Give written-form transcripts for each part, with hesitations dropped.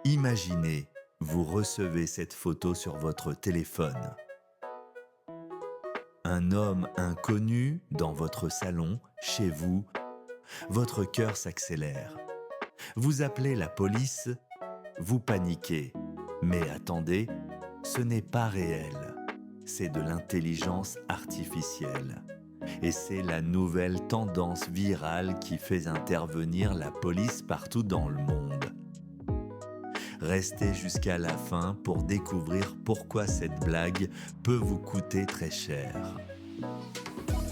Imaginez, vous recevez cette photo sur votre téléphone. Un homme inconnu dans votre salon, chez vous, votre cœur s'accélère. Vous appelez la police, vous paniquez. Mais attendez, ce n'est pas réel. C'est de l'intelligence artificielle. Et c'est la nouvelle tendance virale qui fait intervenir la police partout dans le monde. Restez jusqu'à la fin pour découvrir pourquoi cette blague peut vous coûter très cher.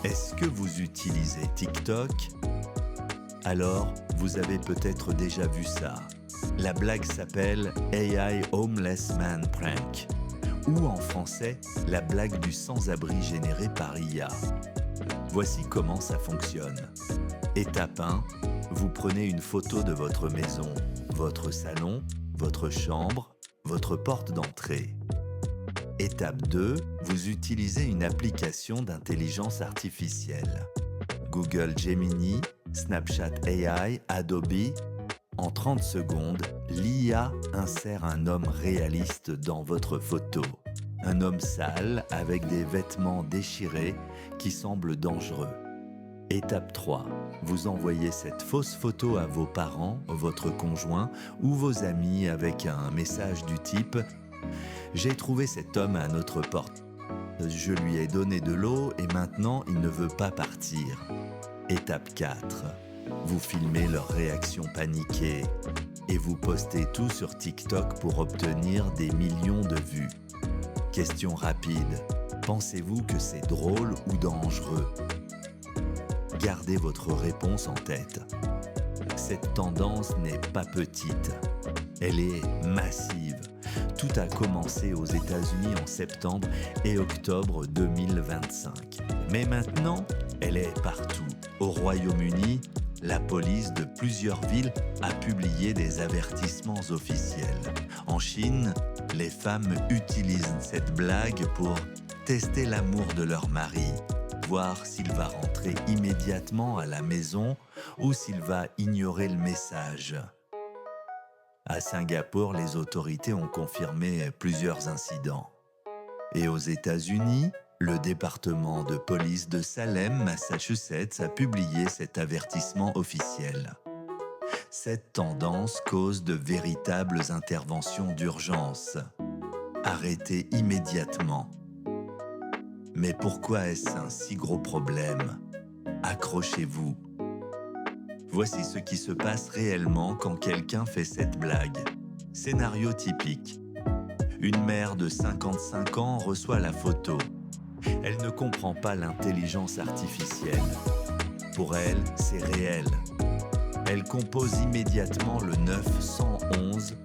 Est-ce que vous utilisez TikTok? Alors, vous avez peut-être déjà vu ça. La blague s'appelle AI Homeless Man Prank, ou en français, la blague du sans-abri générée par IA. Voici comment ça fonctionne. Étape 1, vous prenez une photo de votre maison, votre salon, votre chambre, votre porte d'entrée. Étape 2, vous utilisez une application d'intelligence artificielle. Google Gemini, Snapchat AI, Adobe. En 30 secondes, l'IA insère un homme réaliste dans votre photo. Un homme sale avec des vêtements déchirés qui semblent dangereux. Étape 3. Vous envoyez cette fausse photo à vos parents, votre conjoint ou vos amis avec un message du type « J'ai trouvé cet homme à notre porte. Je lui ai donné de l'eau et maintenant il ne veut pas partir. » Étape 4. Vous filmez leur réaction paniquée et vous postez tout sur TikTok pour obtenir des millions de vues. Question rapide. Pensez-vous que c'est drôle ou dangereux? Gardez votre réponse en tête. Cette tendance n'est pas petite. Elle est massive. Tout a commencé aux États-Unis en septembre et octobre 2025. Mais maintenant, elle est partout. Au Royaume-Uni, la police de plusieurs villes a publié des avertissements officiels. En Chine, les femmes utilisent cette blague pour tester l'amour de leur mari, voir s'il va rentrer immédiatement à la maison ou s'il va ignorer le message. À Singapour, les autorités ont confirmé plusieurs incidents. Et aux États-Unis, le département de police de Salem, Massachusetts, a publié cet avertissement officiel. Cette tendance cause de véritables interventions d'urgence. Arrêtez immédiatement. Mais pourquoi est-ce un si gros problème? Accrochez-vous. Voici ce qui se passe réellement quand quelqu'un fait cette blague. Scénario typique. Une mère de 55 ans reçoit la photo. Elle ne comprend pas l'intelligence artificielle. Pour elle, c'est réel. Elle compose immédiatement le 911.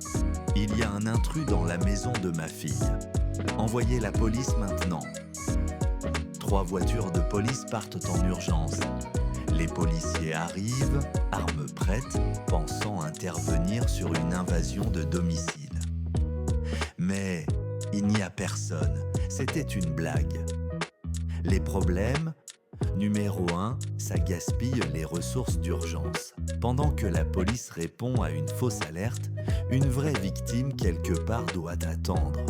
Il y a un intrus dans la maison de ma fille. Envoyez la police maintenant. 3 voitures de police partent en urgence. Les policiers arrivent, armes prêtes, pensant intervenir sur une invasion de domicile. Mais il n'y a personne. C'était une blague. Les problèmes? Numéro 1, ça gaspille les ressources d'urgence. Pendant que la police répond à une fausse alerte, une vraie victime quelque part doit attendre.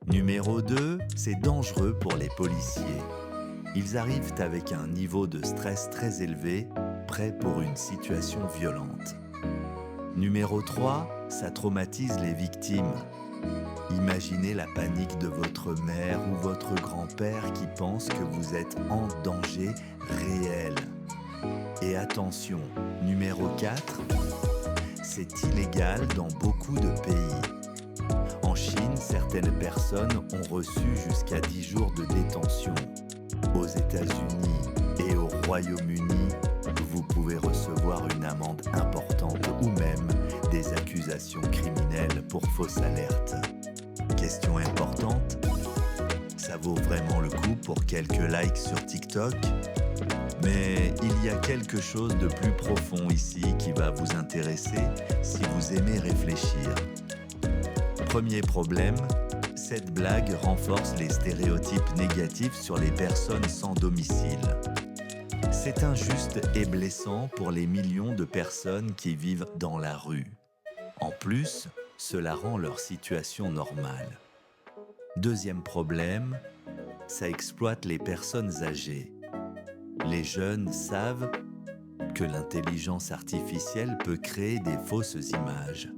Numéro 2, c'est dangereux pour les policiers. Ils arrivent avec un niveau de stress très élevé, prêts pour une situation violente. Numéro 3, ça traumatise les victimes. Imaginez la panique de votre mère ou votre grand-père qui pense que vous êtes en danger réel. Et attention, numéro 4, c'est illégal dans beaucoup de pays. En Chine, certaines personnes ont reçu jusqu'à 10 jours de détention. Aux États-Unis et au Royaume-Uni, vous pouvez recevoir une amende importante ou même des accusations criminelles pour fausse alerte. Question importante, ça vaut vraiment le coup pour quelques likes sur TikTok? Mais il y a quelque chose de plus profond ici qui va vous intéresser si vous aimez réfléchir. Premier problème, cette blague renforce les stéréotypes négatifs sur les personnes sans domicile. C'est injuste et blessant pour les millions de personnes qui vivent dans la rue. En plus, cela rend leur situation normale. Deuxième problème, ça exploite les personnes âgées. Les jeunes savent que l'intelligence artificielle peut créer des fausses images.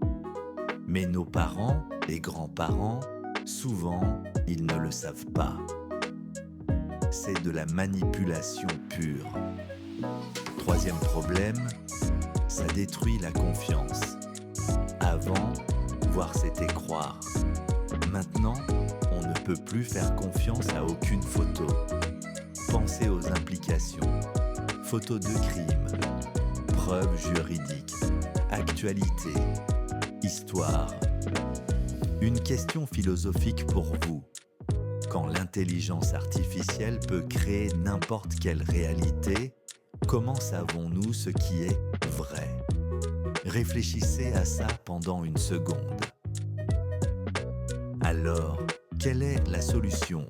Mais nos parents et grands-parents, souvent, ils ne le savent pas. C'est de la manipulation pure. Troisième problème, ça détruit la confiance. Avant, voir c'était croire. Maintenant, on ne peut plus faire confiance à aucune photo. Pensez aux implications. Photos de crime, preuves juridiques, actualité, histoire. Une question philosophique pour vous. Quand l'intelligence artificielle peut créer n'importe quelle réalité, comment savons-nous ce qui est vrai? Réfléchissez à ça pendant une seconde. Alors, quelle est la solution?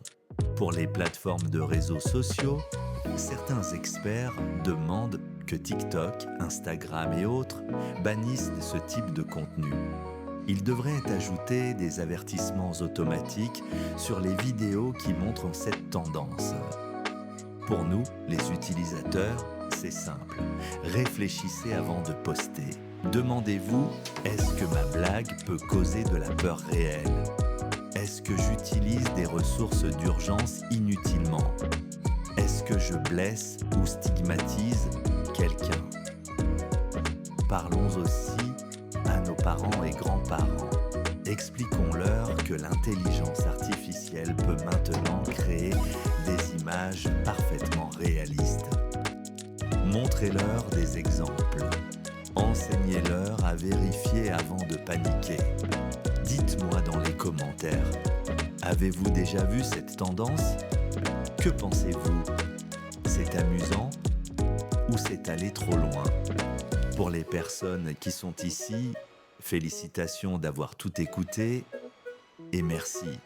Pour les plateformes de réseaux sociaux, certains experts demandent que TikTok, Instagram et autres bannissent ce type de contenu. Il devrait ajouter des avertissements automatiques sur les vidéos qui montrent cette tendance. Pour nous, les utilisateurs, c'est simple. Réfléchissez avant de poster. Demandez-vous, est-ce que ma blague peut causer de la peur réelle? Est-ce que j'utilise des ressources d'urgence inutilement? Est-ce que je blesse ou stigmatise quelqu'un? Parlons aussi à nos parents et grands-parents. Expliquons-leur que l'intelligence artificielle peut maintenant créer des images parfaitement réalistes. Montrez-leur des exemples. Enseignez-leur à vérifier avant de paniquer. Dites-moi dans les commentaires, avez-vous déjà vu cette tendance? Que pensez-vous? C'est amusant ou c'est allé trop loin? Pour les personnes qui sont ici, félicitations d'avoir tout écouté et merci.